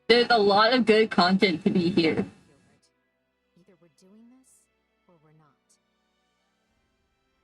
There's a lot of good content to be here. Gilbert. Either we're doing this, or we're not.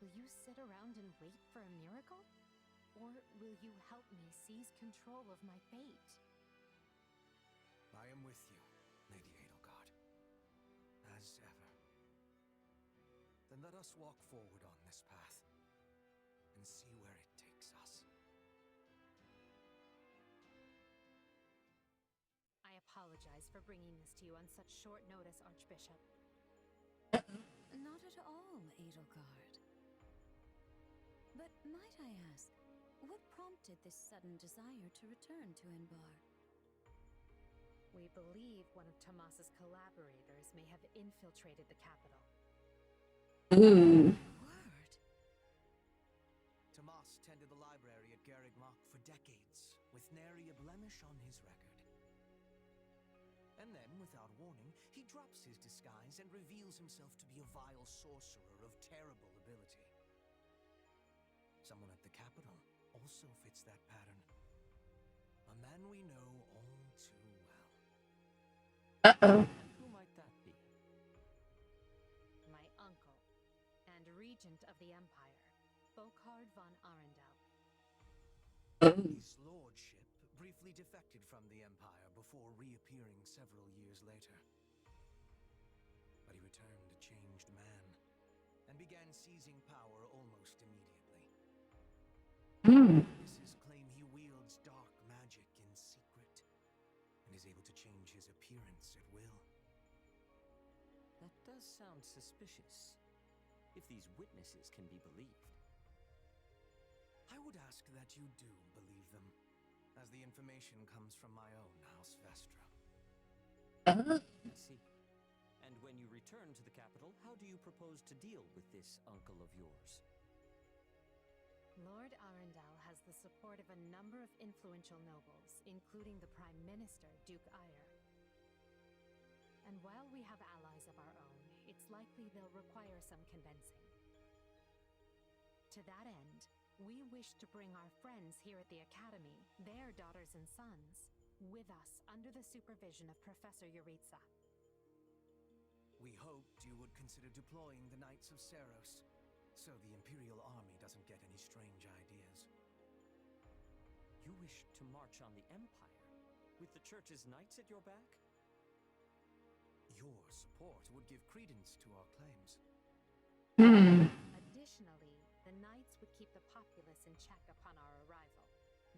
Will you sit around and wait for a miracle? Or will you help me seize control of my fate? I am with you, Lady Edelgard. As ever. Then let us walk forward on this path, and see where it takes us. I apologize for bringing this to you on such short notice, Archbishop. Not at all, Edelgard. But might I ask, what prompted this sudden desire to return to Enbar? We believe one of Tomas's collaborators may have infiltrated the capital. Ooh. Word. Tomas tended the library at Garreg Mach for decades, with nary a blemish on his record. And then, without warning, he drops his disguise and reveals himself to be a vile sorcerer of terrible ability. Someone at the capital also fits that pattern. A man we know all too well. Uh-oh. And who might that be? My uncle, and regent of the Empire, Bokhard von Arundel. Oh. His lordship briefly defected from the Empire before reappearing several years later. But he returned a changed man, and began seizing power almost immediately. Hmm. Witnesses claim he wields dark magic in secret, and is able to change his appearance at will. That does sound suspicious, if these witnesses can be believed. I would ask that you do believe them, as the information comes from my own House Vestra. Uh, I see. And when you return to the capital, how do you propose to deal with this uncle of yours? Lord Arundel has the support of a number of influential nobles, including the Prime Minister, Duke Ayer. And while we have allies of our own, it's likely they'll require some convincing. To that end, we wish to bring our friends here at the Academy, their daughters and sons, with us under the supervision of Professor Yuritsa. We hoped you would consider deploying the Knights of Seiros, so the Imperial Army doesn't get any strange ideas. You wish to march on the Empire, with the Church's knights at your back? Your support would give credence to our claims. hmm. Additionally, the Knights would keep the populace in check upon our arrival,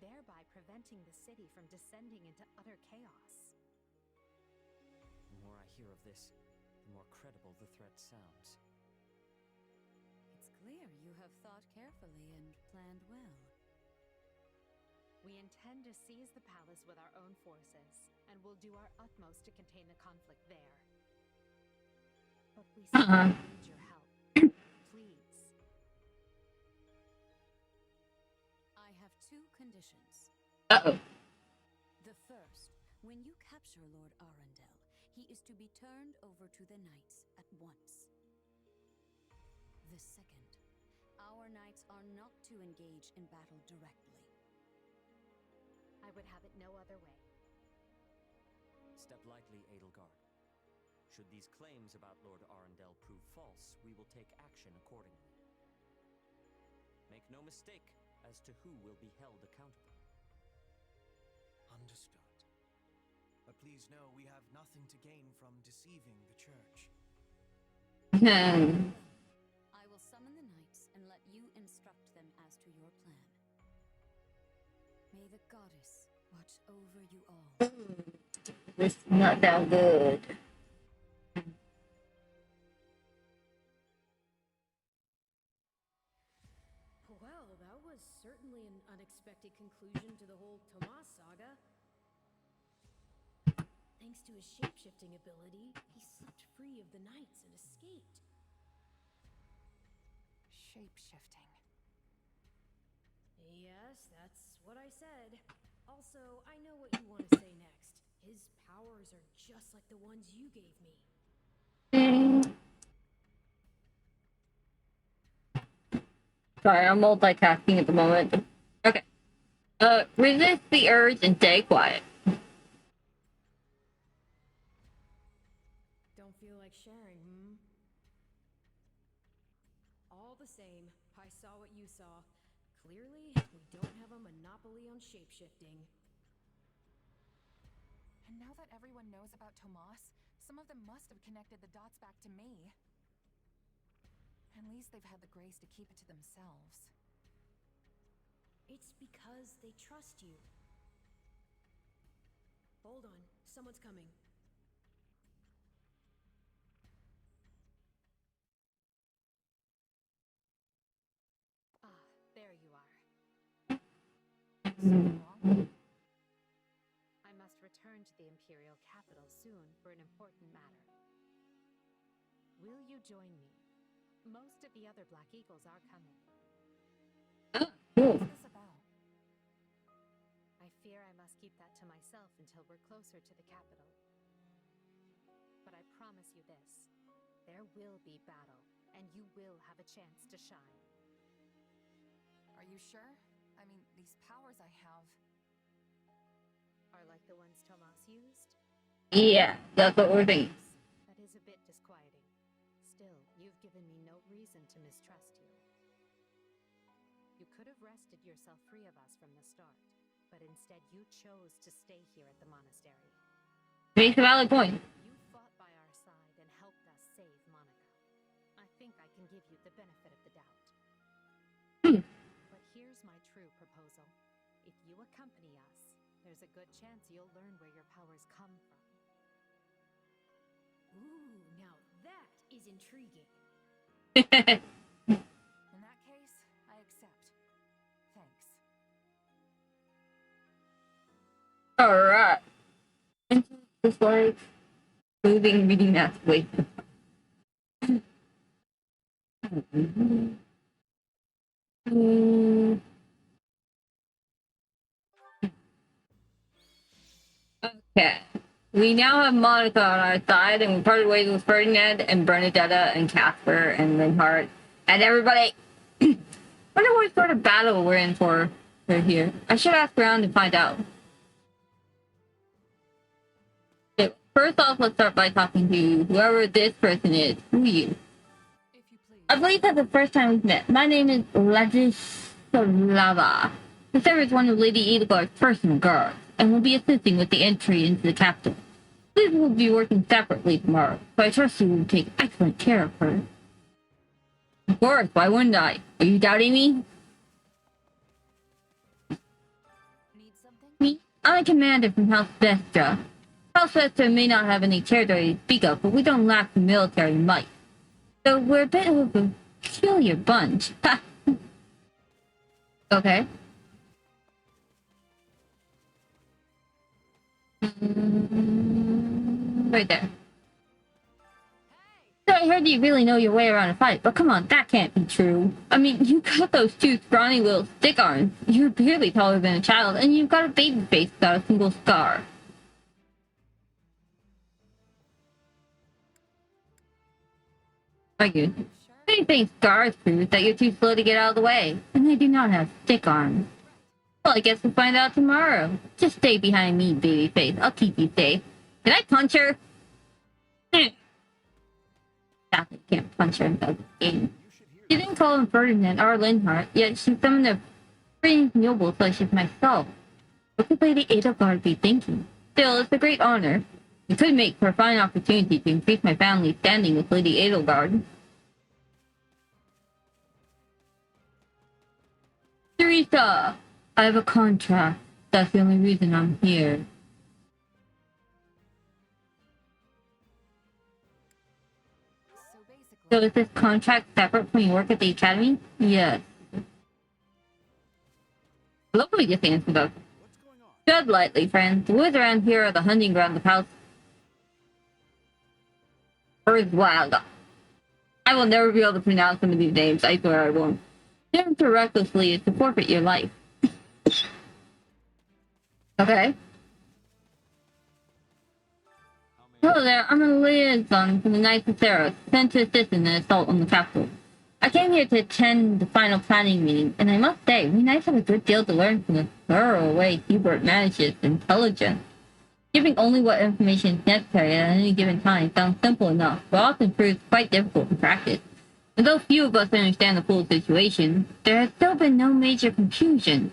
thereby preventing the city from descending into utter chaos. The more I hear of this, the more credible the threat sounds. It's clear you have thought carefully and planned well. We intend to seize the palace with our own forces, and will do our utmost to contain the conflict there. But we still need your help. Please. I have two conditions. Uh-oh. The first, when you capture Lord Arundel, he is to be turned over to the Knights at once. The second, our Knights are not to engage in battle directly. I would have it no other way. Step lightly, Edelgard. Should these claims about Lord Arundel prove false, we will take action accordingly. Make no mistake as to who will be held accountable. Understood. But please know we have nothing to gain from deceiving the Church. Hmm. I will summon the Knights and let you instruct them as to your plan. May the goddess watch over you all. This is not that good. Well, that was certainly an unexpected conclusion to the whole Tomas saga. Thanks to his shape-shifting ability, he slipped free of the Knights and escaped. Shape-shifting. Yes, that's what I said. Also, I know what you want to say next. His powers are just like the ones you gave me. Sorry, I'm multitasking at the moment. Okay. Resist the urge and stay quiet. I saw what you saw. Clearly, we don't have a monopoly on shapeshifting. And now that everyone knows about Tomas, some of them must have connected the dots back to me. At least they've had the grace to keep it to themselves. It's because they trust you. Hold on, someone's coming. Ah, there you are. Something wrong? I must return to the Imperial capital soon for an important matter. Will you join me? Most of the other Black Eagles are coming. Cool. What's this about? I fear I must keep that to myself until we're closer to the capital. But I promise you this. There will be battle, and you will have a chance to shine. Are you sure? I mean, these powers I have... Are like the ones Tomas used? Yeah, that's what we're thinking. That is a bit disquieting. Still, you've given me no reason to mistrust you. You could have wrested yourself free of us from the start, but instead you chose to stay here at the monastery. Makes a valid point. You fought by our side and helped us save Monica. I think I can give you the benefit of the doubt. But here's my true proposal. If you accompany us, there's a good chance you'll learn where your powers come from. Ooh, now that is intriguing. In that case, I accept. Thanks. Alright. Just like moving, reading that way. Okay. We now have Monica on our side, and we parted ways with Ferdinand and Bernadetta and Casper and Linhardt and everybody. Wonder what sort of battle we're in for here. I should ask around and find out. Okay, first off, let's start by talking to whoever this person is. Who are you? If you please. I believe that's the first time we've met. My name is Ladislava. The server is one of Lady Edelgard's personal guards, and will be assisting with the entry into the capital. We will be working separately tomorrow, so I trust you will take excellent care of her. Of course, why wouldn't I? Are you doubting me? Need something? Me? I'm a commander from House Vestra. House Vestra may not have any territory to speak of, but we don't lack the military might. So we're a bit of a peculiar bunch. Ha! Okay. Right there. So I heard you really know your way around a fight, but come on, that can't be true. I mean, you got those two scrawny little stick arms. You're barely taller than a child, and you've got a baby face without a single scar. Argued. Sure. Many think scars prove that you're too slow to get out of the way, and I do not have stick arms. Well, I guess we'll find out tomorrow. Just stay behind me, babyface. I'll keep you safe. Did I punch her? Sadly, can't punch her in the game. She didn't call him Ferdinand or Linhardt, yet she summoned a pretty noble such as myself. What could Lady Edelgard be thinking? Still, it's a great honor. It could make for a fine opportunity to increase my family's standing with Lady Edelgard. Teresa! I have a contract. That's the only reason I'm here. So basically... So is this contract separate from your work at the academy? Yes. I love what you just answered us. Tread lightly, friends. The woods around here are the hunting grounds of House Erzwalda. I will never be able to pronounce some of these names. I swear I won't. To enter recklessly is to forfeit your life. Okay. Hello there, I'm a liaison from the Knights of Theros, sent to assist in the assault on the capital. I came here to attend the final planning meeting, and I must say, we Knights have a good deal to learn from the thorough way Hubert manages intelligence. Giving only what information is necessary at any given time sounds simple enough, but often proves quite difficult in practice. And though few of us understand the full situation, there has still been no major confusion.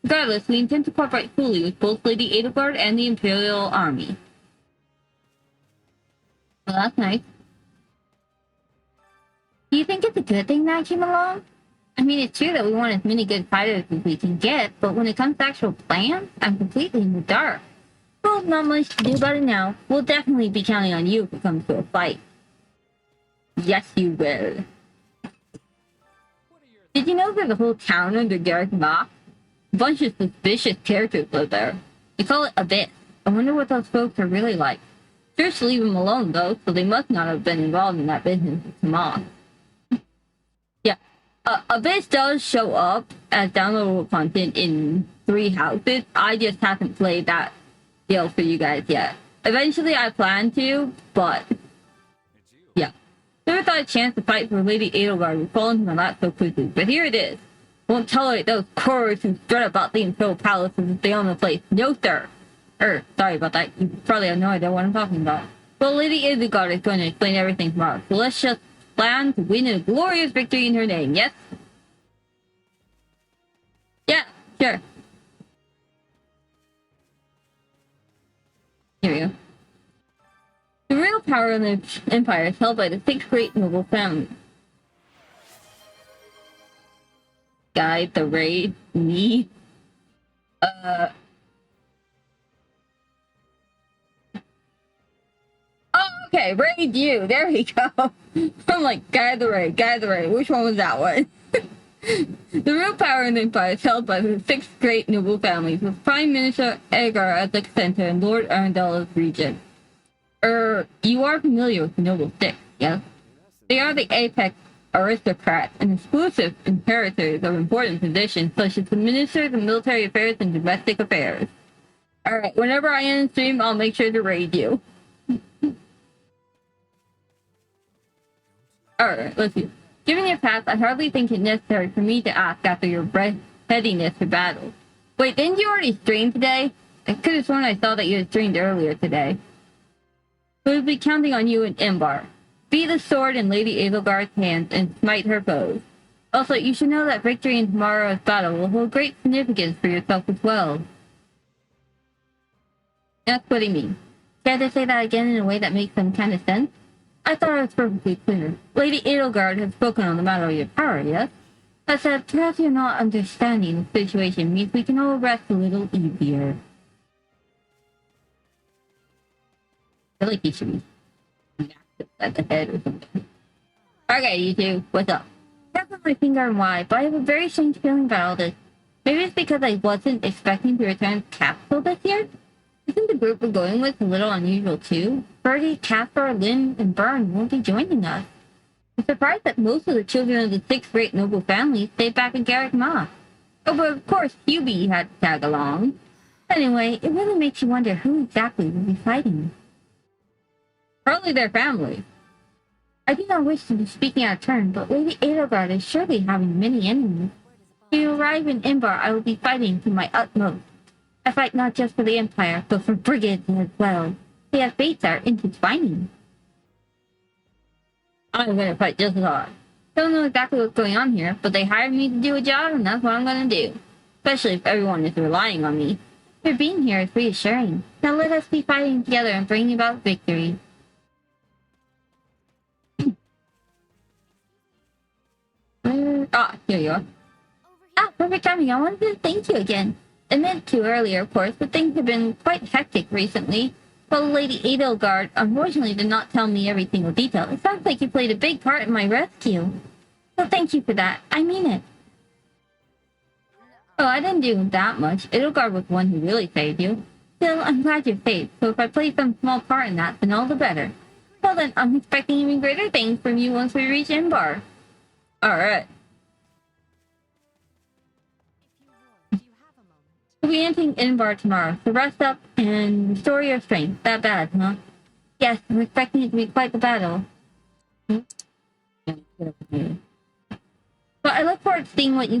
Regardless, we intend to cooperate fully with both Lady Edelgard and the Imperial Army. Well, that's nice. Do you think it's a good thing that I came along? I mean, it's true that we want as many good fighters as we can get, but when it comes to actual plans, I'm completely in the dark. Well, not much to do about it now. We'll definitely be counting on you if it comes to a fight. Yes, you will. Did you know there's a whole town under Garrick Mach? A bunch of suspicious characters live there. They call it Abyss. I wonder what those folks are really like. Just leave them alone, though, so they must not have been involved in that business with Mach. Yeah. Abyss does show up as downloadable content in 3 houses. I just haven't played that deal for you guys yet. Eventually I plan to, but yeah. Never thought a chance to fight for Lady Edelgard would fall into my lap so quickly, but here it is. Won't tolerate those curs who strut about the Imperial Palace as if they own the place. No, sir. Sorry about that. You probably have no idea what I'm talking about. Well, Lady Edelgard is going to explain everything tomorrow, so let's just plan to win a glorious victory in her name, yes? Yeah, sure. Here we go. The real power in the Empire is held by the 6 great noble families. Guide the raid, me. Oh, okay, raid you. There we go. I'm like, guide the raid. Which one was that one? The real power in the Empire is held by the 6 great noble families, with Prime Minister Edgar at the center and Lord Arundel as regent. You are familiar with the Noble Six, yes? They are the apex aristocrats and exclusive inheritors of important positions such as the ministers of military affairs and domestic affairs. Alright, whenever I end stream, I'll make sure to raid you. Alright, let's see. Given your past, I hardly think it necessary for me to ask after your readiness for battle. Wait, didn't you already stream today? I could have sworn I saw that you had streamed earlier today. We'll be counting on you in Embar. Be the sword in Lady Edelgard's hands and smite her foes. Also, you should know that victory in tomorrow's battle will hold great significance for yourself as well. That's what he means. Care to say that again in a way that makes some kind of sense? I thought it was perfectly clear. Lady Edelgard has spoken on the matter of your power, yes? I said, perhaps you're not understanding the situation means we can all rest a little easier. I feel like he should be at the head or something. Okay, you two, what's up? I can't put my finger on why, but I have a very strange feeling about all this. Maybe it's because I wasn't expecting to return to Capsule this year? Isn't the group we're going with a little unusual too? Bertie, Caspar, Lynn, and Byrne won't be joining us. I'm surprised that most of the children of the 6 great noble families stayed back in Garrick Mach. Oh, but of course Hubie had to tag along. Anyway, it really makes you wonder who exactly will be fighting. Probably their family. I do not wish to be speaking out of turn, but Lady Edelgard is surely having many enemies. When you arrive in Embar, I will be fighting to my utmost. I fight not just for the Empire, but for brigands as well. Their fates are intertwining. I'm gonna fight just as hard. Don't know exactly what's going on here, but they hired me to do a job, and that's what I'm gonna do. Especially if everyone is relying on me. Your being here is reassuring. Now let us be fighting together and bringing about victory. Here you are. Perfect timing. I wanted to thank you again. I meant to earlier, of course, but things have been quite hectic recently. Well, Lady Edelgard unfortunately did not tell me every single detail. It sounds like you played a big part in my rescue. So thank you for that. I mean it. Oh, I didn't do that much. Edelgard was the one who really saved you. Still, I'm glad you're safe, so if I played some small part in that, then all the better. Well then, I'm expecting even greater things from you once we reach Embar. Alright. We'll be entering Embar tomorrow, so rest up and restore your strength. That bad, huh? Yes, I'm expecting it to be quite the battle. But I look forward to seeing what you can